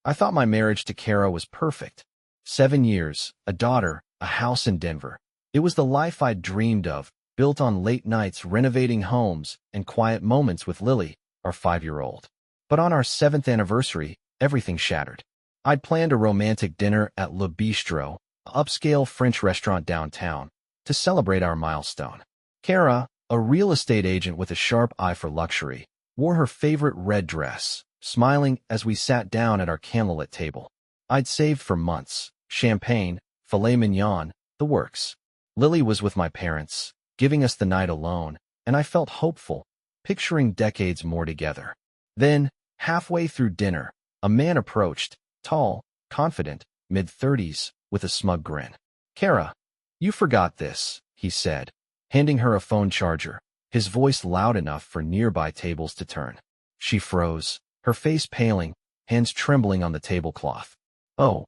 I thought my marriage to Kara was perfect. 7 years, a daughter, a house in Denver. It was the life I'd dreamed of, built on late nights renovating homes and quiet moments with Lily, our 5-year-old. But on our 7th anniversary, everything shattered. I'd planned a romantic dinner at Le Bistro, an upscale French restaurant downtown, to celebrate our milestone. Kara, a real estate agent with a sharp eye for luxury, wore her favorite red dress, smiling as we sat down at our candlelit table. I'd saved for months, champagne, filet mignon, the works. Lily was with my parents, giving us the night alone, and I felt hopeful, picturing decades more together. Then, halfway through dinner, a man approached, tall, confident, mid-30s, with a smug grin. "Kara, you forgot this," he said, handing her a phone charger, his voice loud enough for nearby tables to turn. She froze, her face paling, hands trembling on the tablecloth. "Oh,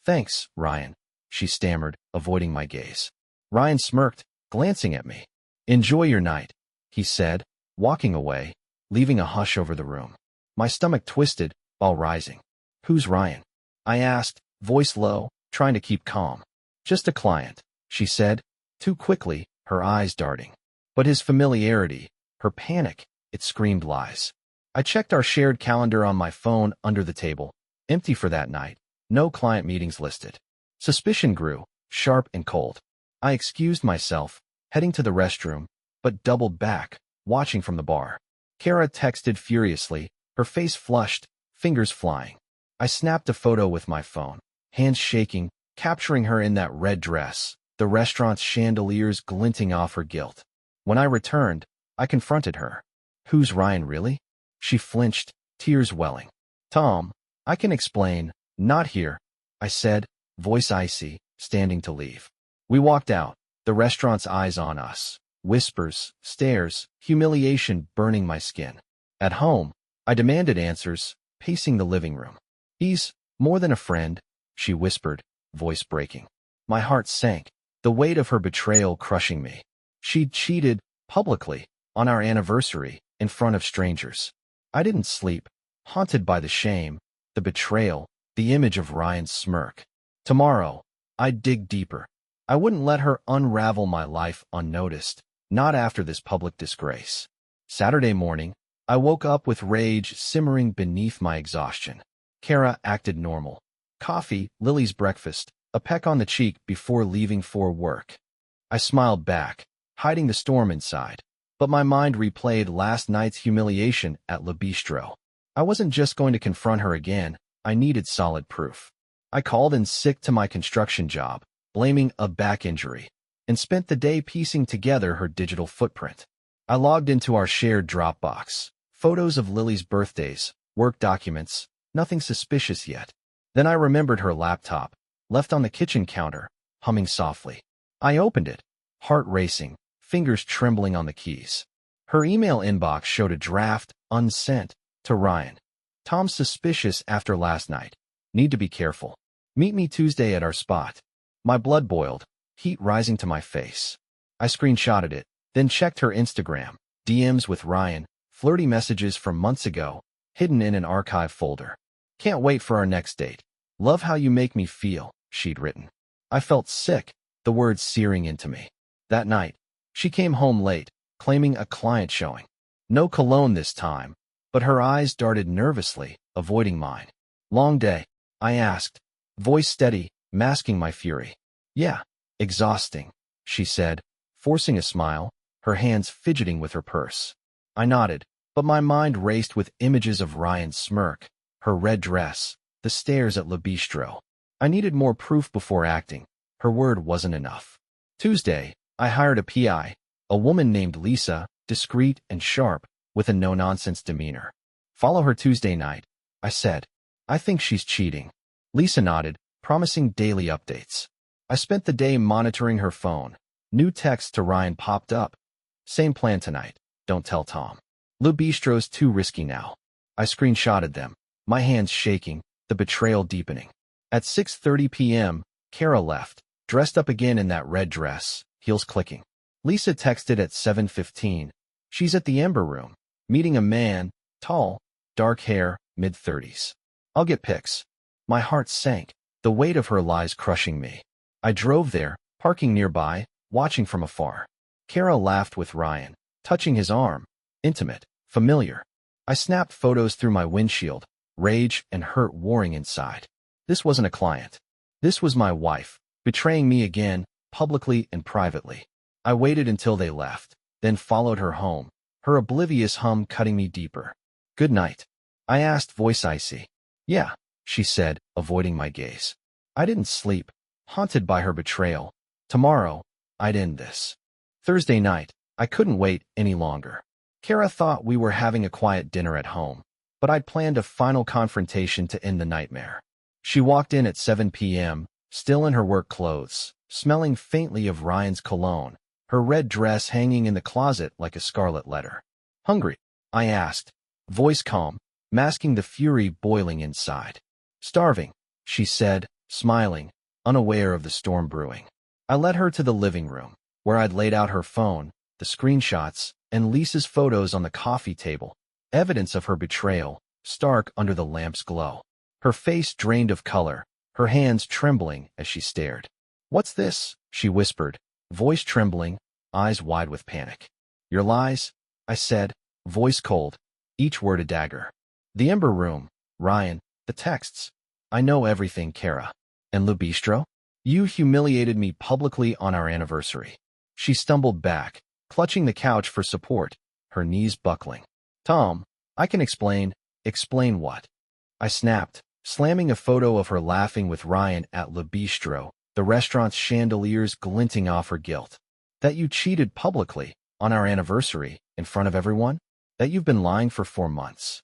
thanks, Ryan," she stammered, avoiding my gaze. Ryan smirked, glancing at me. "Enjoy your night," he said, walking away, leaving a hush over the room. My stomach twisted while rising. "Who's Ryan?" I asked, voice low, trying to keep calm. "Just a client," she said, too quickly, her eyes darting. But his familiarity, her panic, it screamed lies. I checked our shared calendar on my phone under the table, empty for that night, no client meetings listed. Suspicion grew, sharp and cold. I excused myself, heading to the restroom, but doubled back, watching from the bar. Kara texted furiously, her face flushed, fingers flying. I snapped a photo with my phone, hands shaking, capturing her in that red dress, the restaurant's chandeliers glinting off her gilt. When I returned, I confronted her. "Who's Ryan, really?" She flinched, tears welling. "Tom, I can explain, not here," I said, voice icy, standing to leave. We walked out, the restaurant's eyes on us, whispers, stares, humiliation burning my skin. At home, I demanded answers, pacing the living room. "He's more than a friend," she whispered, voice breaking. My heart sank, the weight of her betrayal crushing me. She'd cheated, publicly, on our anniversary, in front of strangers. I didn't sleep, haunted by the shame, the betrayal, the image of Ryan's smirk. Tomorrow, I'd dig deeper. I wouldn't let her unravel my life unnoticed, not after this public disgrace. Saturday morning, I woke up with rage simmering beneath my exhaustion. Kara acted normal. Coffee, Lily's breakfast, a peck on the cheek before leaving for work. I smiled back, hiding the storm inside, but my mind replayed last night's humiliation at Le Bistro. I wasn't just going to confront her again, I needed solid proof. I called in sick to my construction job, blaming a back injury, and spent the day piecing together her digital footprint. I logged into our shared Dropbox, photos of Lily's birthdays, work documents, nothing suspicious yet. Then I remembered her laptop, left on the kitchen counter, humming softly. I opened it, heart racing, fingers trembling on the keys. Her email inbox showed a draft, unsent, to Ryan. "Tom's suspicious after last night. Need to be careful. Meet me Tuesday at our spot." My blood boiled, heat rising to my face. I screenshotted it, then checked her Instagram, DMs with Ryan, flirty messages from months ago, hidden in an archive folder. "Can't wait for our next date. Love how you make me feel," she'd written. I felt sick, the words searing into me. That night, she came home late, claiming a client showing. No cologne this time, but her eyes darted nervously, avoiding mine. "Long day?" I asked, voice steady, masking my fury. "Yeah, exhausting," she said, forcing a smile, her hands fidgeting with her purse. I nodded, but my mind raced with images of Ryan's smirk, her red dress, the stares at Le Bistro. I needed more proof before acting. Her word wasn't enough. Tuesday, I hired a PI, a woman named Lisa, discreet and sharp, with a no-nonsense demeanor. "Follow her Tuesday night," I said. "I think she's cheating." Lisa nodded, promising daily updates. I spent the day monitoring her phone. New texts to Ryan popped up. "Same plan tonight. Don't tell Tom." "Le Bistro's too risky now." I screenshotted them, my hands shaking, the betrayal deepening. At 6:30 p.m., Kara left, dressed up again in that red dress, heels clicking. Lisa texted at 7:15. "She's at the Ember Room, meeting a man, tall, dark hair, mid-30s. I'll get pics. My heart sank, the weight of her lies crushing me. I drove there, parking nearby, watching from afar. Kara laughed with Ryan, touching his arm. Intimate, familiar. I snapped photos through my windshield, rage and hurt warring inside. This wasn't a client. This was my wife, betraying me again, publicly and privately. I waited until they left, then followed her home, her oblivious hum cutting me deeper. Good night. I asked, voice icy. Yeah, she said, avoiding my gaze. I didn't sleep, haunted by her betrayal. Tomorrow, I'd end this. Thursday night, I couldn't wait any longer. Kara thought we were having a quiet dinner at home, but I'd planned a final confrontation to end the nightmare. She walked in at 7 p.m., still in her work clothes, smelling faintly of Ryan's cologne, her red dress hanging in the closet like a scarlet letter. Hungry? I asked, voice calm, masking the fury boiling inside. Starving, she said, smiling, unaware of the storm brewing. I led her to the living room, where I'd laid out her phone, the screenshots, and Lisa's photos on the coffee table, evidence of her betrayal, stark under the lamp's glow. Her face drained of color, her hands trembling as she stared. What's this? She whispered, voice trembling, eyes wide with panic. Your lies? I said, voice cold, each word a dagger. The Ember Room, Ryan, the texts. I know everything, Kara. And Le Bistro? You humiliated me publicly on our anniversary. She stumbled back, clutching the couch for support, her knees buckling. Tom, I can explain. Explain what? I snapped, slamming a photo of her laughing with Ryan at Le Bistro, the restaurant's chandeliers glinting off her guilt. That you cheated publicly, on our anniversary, in front of everyone? That you've been lying for 4 months.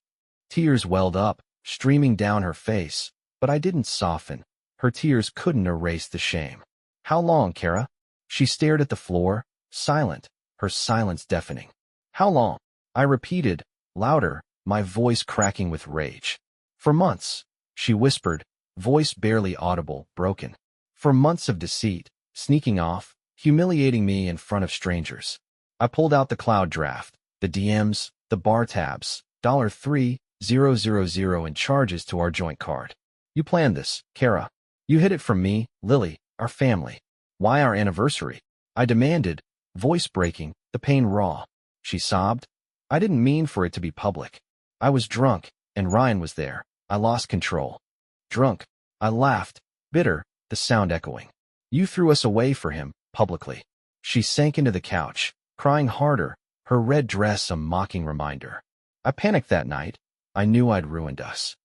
Tears welled up, streaming down her face, but I didn't soften. Her tears couldn't erase the shame. How long, Kara? She stared at the floor, silent, her silence deafening. How long? I repeated, louder, my voice cracking with rage. For months, she whispered, voice barely audible, broken. For months of deceit, sneaking off, humiliating me in front of strangers. I pulled out the cloud draft, the DMs, the bar tabs, $3,000 in charges to our joint card. You planned this, Kara. You hid it from me, Lily, our family. Why our anniversary? I demanded, voice breaking, the pain raw. She sobbed. I didn't mean for it to be public. I was drunk, and Ryan was there. I lost control. Drunk. I laughed, bitter, the sound echoing. You threw us away for him, publicly. She sank into the couch, crying harder, her red dress a mocking reminder. I panicked that night. I knew I'd ruined us.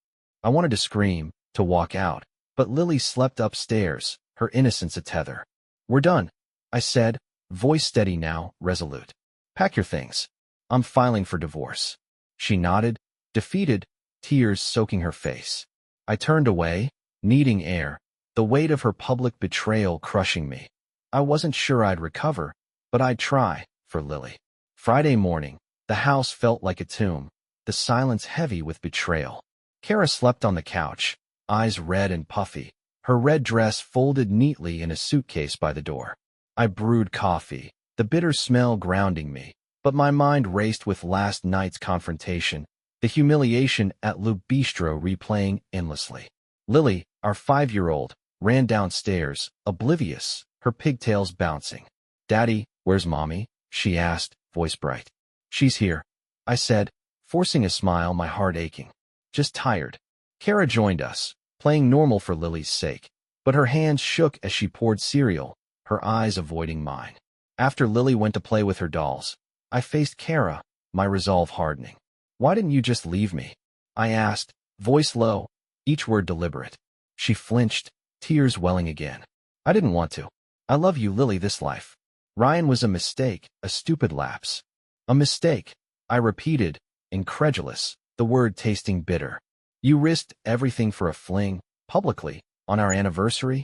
I wanted to scream, to walk out, but Lily slept upstairs, her innocence a tether. We're done, I said, voice steady now, resolute. Pack your things. I'm filing for divorce. She nodded, defeated, tears soaking her face. I turned away, needing air, the weight of her public betrayal crushing me. I wasn't sure I'd recover, but I'd try, for Lily. Friday morning, the house felt like a tomb, the silence heavy with betrayal. Kara slept on the couch, eyes red and puffy, her red dress folded neatly in a suitcase by the door. I brewed coffee, the bitter smell grounding me, but my mind raced with last night's confrontation, the humiliation at Le Bistro replaying endlessly. Lily, our 5-year-old, ran downstairs, oblivious, her pigtails bouncing. Daddy, where's Mommy? She asked, voice bright. She's here, I said, forcing a smile, my heart aching. Just tired. Kara joined us, playing normal for Lily's sake, but her hands shook as she poured cereal, her eyes avoiding mine. After Lily went to play with her dolls, I faced Kara, my resolve hardening. Why didn't you just leave me? I asked, voice low, each word deliberate. She flinched, tears welling again. I didn't want to. I love you, Lily, this life. Ryan was a mistake, a stupid lapse. A mistake, I repeated, incredulous, the word tasting bitter. You risked everything for a fling, publicly, on our anniversary?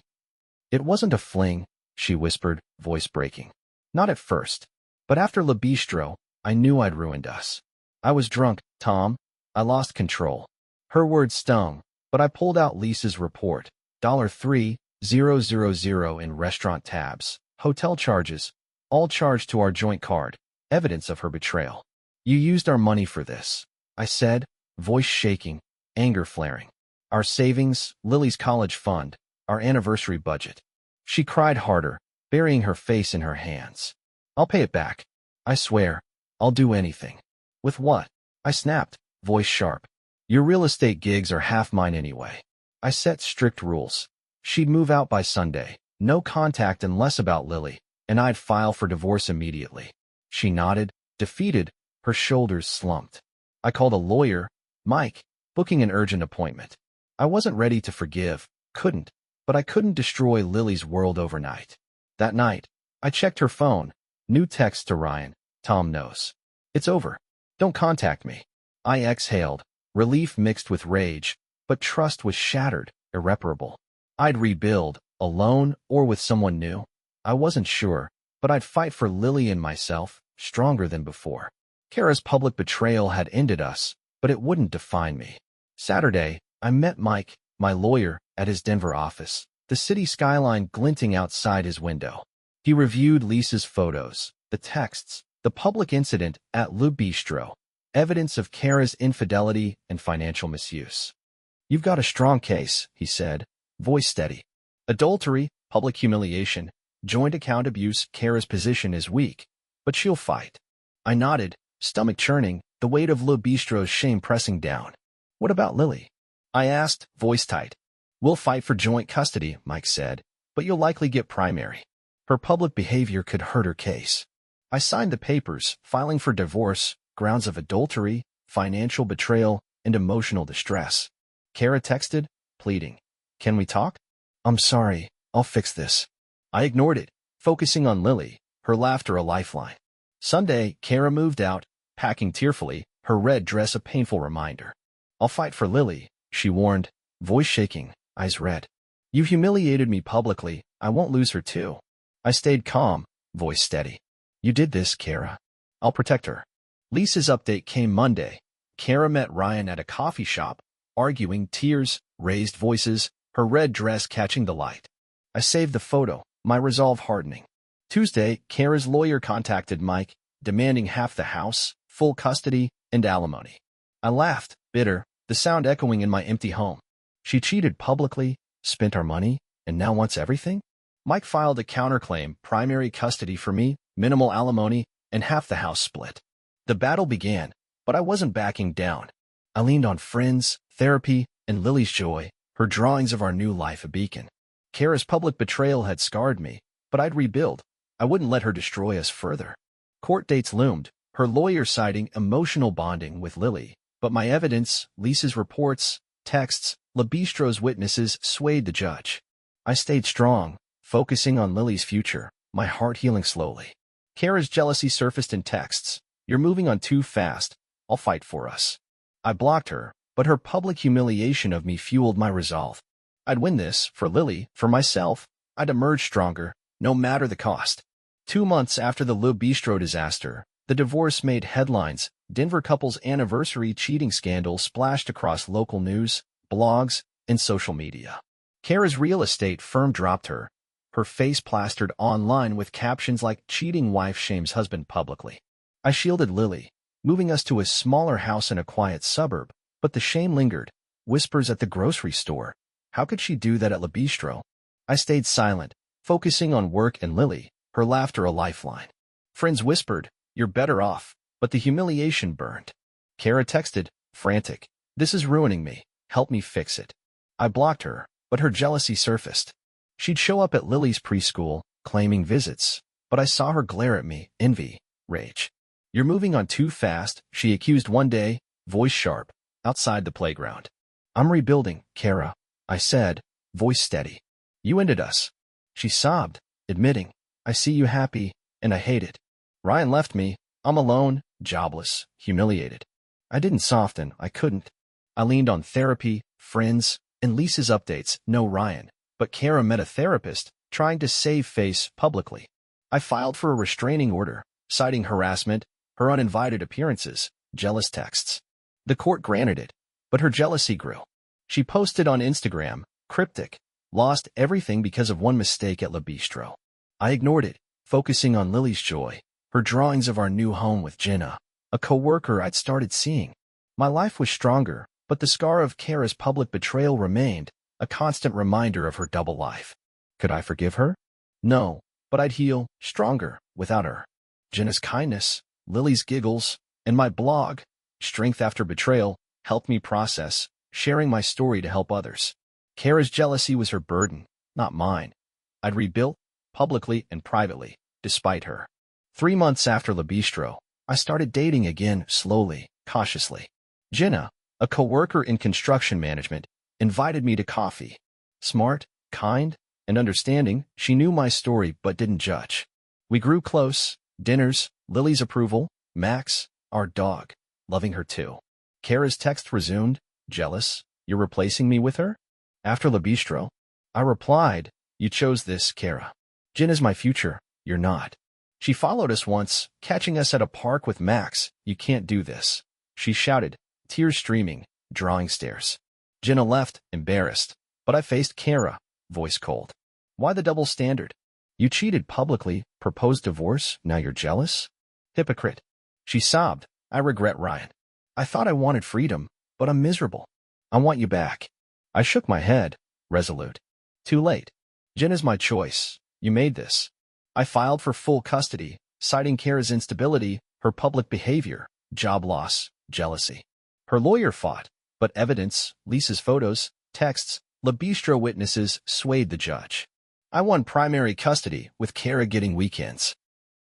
It wasn't a fling, she whispered, voice breaking. Not at first. But after Le Bistro, I knew I'd ruined us. I was drunk, Tom. I lost control. Her words stung, but I pulled out Lisa's report. $3,000 in restaurant tabs, hotel charges, all charged to our joint card, evidence of her betrayal. You used our money for this, I said, voice shaking, anger flaring. Our savings, Lily's college fund, our anniversary budget. She cried harder, burying her face in her hands. I'll pay it back. I swear. I'll do anything. With what? I snapped, voice sharp. Your real estate gigs are half mine anyway. I set strict rules. She'd move out by Sunday, no contact unless about Lily, and I'd file for divorce immediately. She nodded, defeated, her shoulders slumped. I called a lawyer, Mike, booking an urgent appointment. I wasn't ready to forgive, couldn't, but I couldn't destroy Lily's world overnight. That night, I checked her phone. New text to Ryan. Tom knows. It's over. Don't contact me. I exhaled, relief mixed with rage, but trust was shattered, irreparable. I'd rebuild, alone or with someone new. I wasn't sure, but I'd fight for Lily and myself, stronger than before. Kara's public betrayal had ended us, but it wouldn't define me. Saturday, I met Mike, my lawyer, at his Denver office, the city skyline glinting outside his window. He reviewed Lisa's photos, the texts, the public incident at Le Bistro, evidence of Kara's infidelity and financial misuse. You've got a strong case, he said, voice steady. Adultery, public humiliation, joint account abuse. Kara's position is weak, but she'll fight. I nodded, stomach churning, the weight of Le Bistro's shame pressing down. What about Lily? I asked, voice tight. We'll fight for joint custody, Mike said, but you'll likely get primary. Her public behavior could hurt her case. I signed the papers, filing for divorce, grounds of adultery, financial betrayal, and emotional distress. Kara texted, pleading. Can we talk? I'm sorry, I'll fix this. I ignored it, focusing on Lily, her laughter a lifeline. Sunday, Kara moved out, packing tearfully, her red dress a painful reminder. I'll fight for Lily, she warned, voice shaking, eyes red. You humiliated me publicly, I won't lose her too. I stayed calm, voice steady. You did this, Kara. I'll protect her. Lisa's update came Monday. Kara met Ryan at a coffee shop, arguing, tears, raised voices, her red dress catching the light. I saved the photo, my resolve hardening. Tuesday, Kara's lawyer contacted Mike, demanding half the house, full custody, and alimony. I laughed, bitter, the sound echoing in my empty home. She cheated publicly, spent our money, and now wants everything? Mike filed a counterclaim, primary custody for me, minimal alimony, and half the house split. The battle began, but I wasn't backing down. I leaned on friends, therapy, and Lily's joy, her drawings of our new life a beacon. Kara's public betrayal had scarred me, but I'd rebuild. I wouldn't let her destroy us further. Court dates loomed, her lawyer citing emotional bonding with Lily, but my evidence, Lisa's reports, texts, Le Bistro's witnesses swayed the judge. I stayed strong, focusing on Lily's future, my heart healing slowly. Kara's jealousy surfaced in texts. You're moving on too fast. I'll fight for us. I blocked her, but her public humiliation of me fueled my resolve. I'd win this, for Lily, for myself. I'd emerge stronger, no matter the cost. 2 months after the Le Bistro disaster, the divorce made headlines. Denver couple's anniversary cheating scandal splashed across local news, blogs, and social media. Kara's real estate firm dropped her, her face plastered online with captions like cheating wife shames husband publicly. I shielded Lily, moving us to a smaller house in a quiet suburb, but the shame lingered. Whispers at the grocery store. How could she do that at Le Bistro? I stayed silent, focusing on work and Lily, her laughter a lifeline. Friends whispered, you're better off, but the humiliation burned. Kara texted, frantic. This is ruining me. Help me fix it. I blocked her, but her jealousy surfaced. She'd show up at Lily's preschool, claiming visits, but I saw her glare at me, envy, rage. You're moving on too fast, she accused one day, voice sharp, outside the playground. I'm rebuilding, Kara, I said, voice steady. You ended us. She sobbed, admitting, I see you happy, and I hate it. Ryan left me. I'm alone, jobless, humiliated. I didn't soften, I couldn't. I leaned on therapy, friends, and Lisa's updates, no Ryan. But Kara met a therapist, trying to save face publicly. I filed for a restraining order, citing harassment, her uninvited appearances, jealous texts. The court granted it, but her jealousy grew. She posted on Instagram, cryptic, lost everything because of one mistake at Le Bistro. I ignored it, focusing on Lily's joy, her drawings of our new home with Jenna, a coworker I'd started seeing. My life was stronger, But the scar of Kara's public betrayal remained, a constant reminder of her double life. Could I forgive her? No, but I'd heal stronger without her. Jenna's kindness, Lily's giggles, and my blog, Strength After Betrayal, helped me process, sharing my story to help others. Kara's jealousy was her burden, not mine. I'd rebuilt, publicly and privately, despite her. 3 months after Le Bistro, I started dating again, slowly, cautiously. Jenna, a coworker in construction management, invited me to coffee. Smart, kind, and understanding, she knew my story but didn't judge. We grew close, dinners, Lily's approval, Max, our dog, loving her too. Kara's text resumed, jealous, you're replacing me with her? After Le Bistro, I replied, you chose this, Kara. Jenna's my future, you're not. She followed us once, catching us at a park with Max. You can't do this, she shouted, tears streaming, drawing stares. Jenna left, embarrassed, but I faced Kara, voice cold. Why the double standard? You cheated publicly, proposed divorce, now you're jealous? Hypocrite. She sobbed, I regret Ryan. I thought I wanted freedom, but I'm miserable. I want you back. I shook my head, resolute. Too late. Jenna's my choice. You made this. I filed for full custody, citing Kara's instability, her public behavior, job loss, jealousy. Her lawyer fought, but evidence, Lisa's photos, texts, Le Bistro witnesses swayed the judge. I won primary custody, with Kara getting weekends.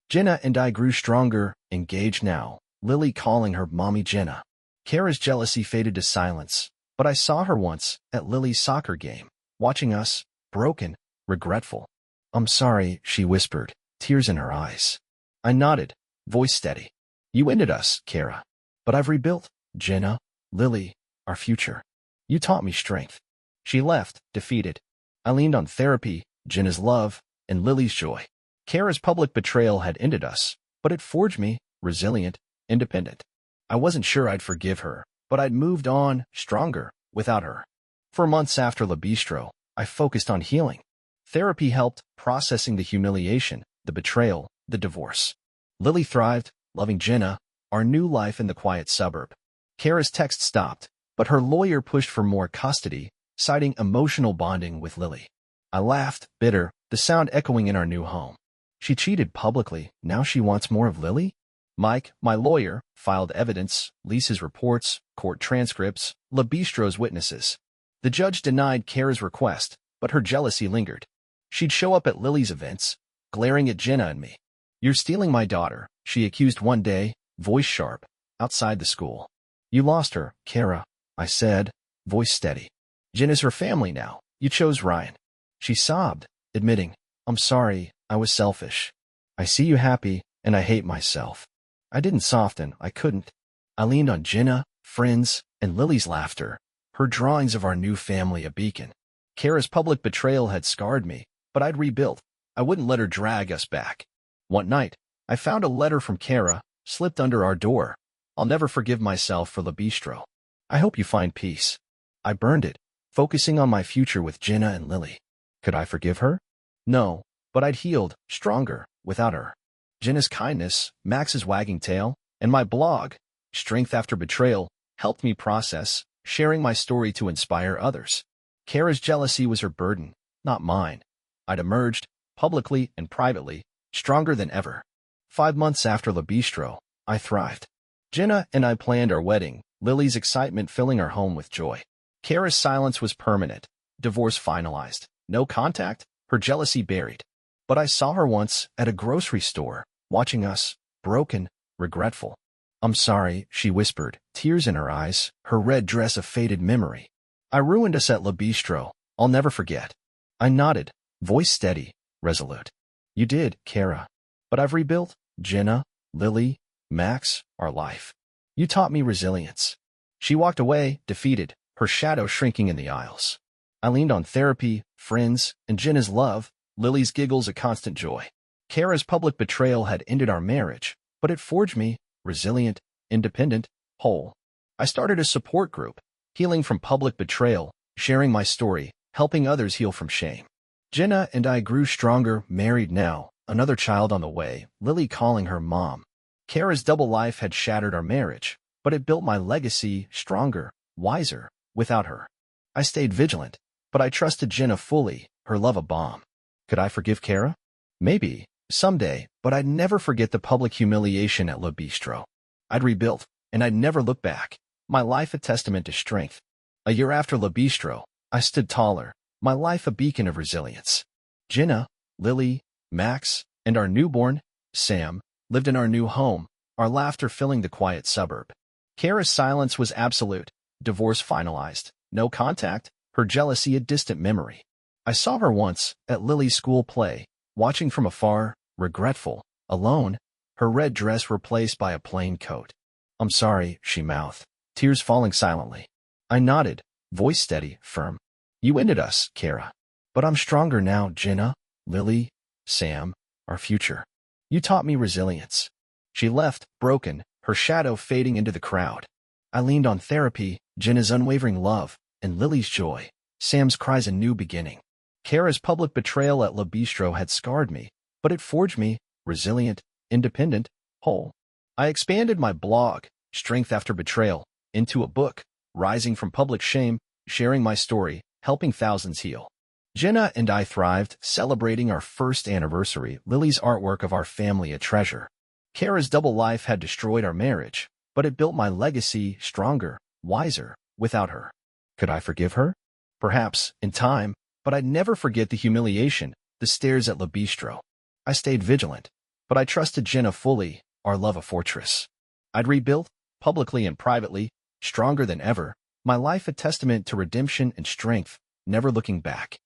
Jenna and I grew stronger, engaged now, Lily calling her Mommy Jenna. Kara's jealousy faded to silence, but I saw her once at Lily's soccer game, watching us, broken, regretful. I'm sorry, she whispered, tears in her eyes. I nodded, voice steady. You ended us, Kara. But I've rebuilt, Jenna, Lily, our future. You taught me strength. She left, defeated. I leaned on therapy, Jenna's love, and Lily's joy. Kara's public betrayal had ended us, but it forged me, resilient, independent. I wasn't sure I'd forgive her, but I'd moved on, stronger, without her. For months after Le Bistro, I focused on healing. Therapy helped, processing the humiliation, the betrayal, the divorce. Lily thrived, loving Jenna, our new life in the quiet suburb. Kara's text stopped, but her lawyer pushed for more custody, citing emotional bonding with Lily. I laughed, bitter, the sound echoing in our new home. She cheated publicly, now she wants more of Lily? Mike, my lawyer, filed evidence, Lisa's reports, court transcripts, Le Bistro's witnesses. The judge denied Kara's request, but her jealousy lingered. She'd show up at Lily's events, glaring at Jenna and me. You're stealing my daughter, she accused one day, voice sharp, outside the school. You lost her, Kara, I said, voice steady. Jenna's her family now, you chose Ryan. She sobbed, admitting, I'm sorry, I was selfish. I see you happy, and I hate myself. I didn't soften, I couldn't. I leaned on Jenna, friends, and Lily's laughter, her drawings of our new family a beacon. Kara's public betrayal had scarred me, but I'd rebuilt. I wouldn't let her drag us back. One night, I found a letter from Kara, slipped under our door. I'll never forgive myself for Le Bistro. I hope you find peace. I burned it, focusing on my future with Jenna and Lily. Could I forgive her? No, but I'd healed, stronger, without her. Jenna's kindness, Max's wagging tail, and my blog, Strength After Betrayal, helped me process, sharing my story to inspire others. Kara's jealousy was her burden, not mine. I'd emerged, publicly and privately, stronger than ever. 5 months after Le Bistro, I thrived. Jenna and I planned our wedding, Lily's excitement filling our home with joy. Kara's silence was permanent, divorce finalized, no contact, her jealousy buried. But I saw her once at a grocery store, watching us, broken, regretful. I'm sorry, she whispered, tears in her eyes, her red dress a faded memory. I ruined us at Le Bistro, I'll never forget. I nodded, voice steady, resolute. You did, Kara. But I've rebuilt, Jenna, Lily, Max, our life. You taught me resilience. She walked away, defeated, her shadow shrinking in the aisles. I leaned on therapy, friends, and Jenna's love, Lily's giggles a constant joy. Kara's public betrayal had ended our marriage, but it forged me, resilient, independent, whole. I started a support group, healing from public betrayal, sharing my story, helping others heal from shame. Jenna and I grew stronger, married now, another child on the way, Lily calling her mom. Kara's double life had shattered our marriage, but it built my legacy, stronger, wiser, without her. I stayed vigilant, but I trusted Jenna fully, her love a bomb. Could I forgive Kara? Maybe, someday, but I'd never forget the public humiliation at Le Bistro. I'd rebuilt, and I'd never look back. My life a testament to strength. A year after Le Bistro, I stood taller, my life a beacon of resilience. Jenna, Lily, Max, and our newborn, Sam, lived in our new home, our laughter filling the quiet suburb. Kara's silence was absolute, divorce finalized, no contact, her jealousy a distant memory. I saw her once, at Lily's school play, watching from afar, regretful, alone, her red dress replaced by a plain coat. "I'm sorry," she mouthed, tears falling silently. I nodded, voice steady, firm. "You ended us, Kara. But I'm stronger now, Jenna, Lily, Sam, our future. You taught me resilience." She left, broken, her shadow fading into the crowd. I leaned on therapy, Jenna's unwavering love, and Lily's joy, Sam's cries a new beginning. Kara's public betrayal at Le Bistro had scarred me, but it forged me, resilient, independent, whole. I expanded my blog, Strength After Betrayal, into a book, rising from public shame, sharing my story, helping thousands heal. Jenna and I thrived, celebrating our first anniversary, Lily's artwork of our family a treasure. Kara's double life had destroyed our marriage, but it built my legacy stronger, wiser, without her. Could I forgive her? Perhaps, in time, but I'd never forget the humiliation, the stares at Le Bistro. I stayed vigilant, but I trusted Jenna fully, our love a fortress. I'd rebuilt, publicly and privately, stronger than ever, my life a testament to redemption and strength, never looking back.